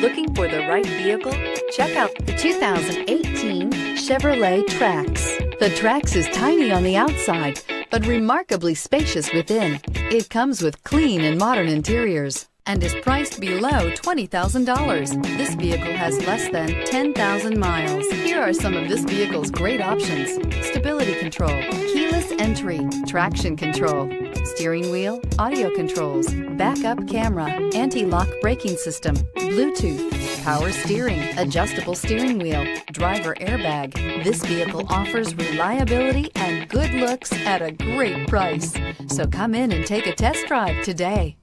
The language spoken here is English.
Looking for the right vehicle? Check out the 2018 Chevrolet Trax. The Trax is tiny on the outside, but remarkably spacious within. It comes with clean and modern interiors and is priced below $20,000. This vehicle has less than 10,000 miles. Here are some of this vehicle's great options: stability control, keyless entry, traction control, steering wheel audio controls, backup camera, anti-lock braking system, Bluetooth, power steering, adjustable steering wheel, driver airbag. This vehicle offers reliability and good looks at a great price. So come in and take a test drive today.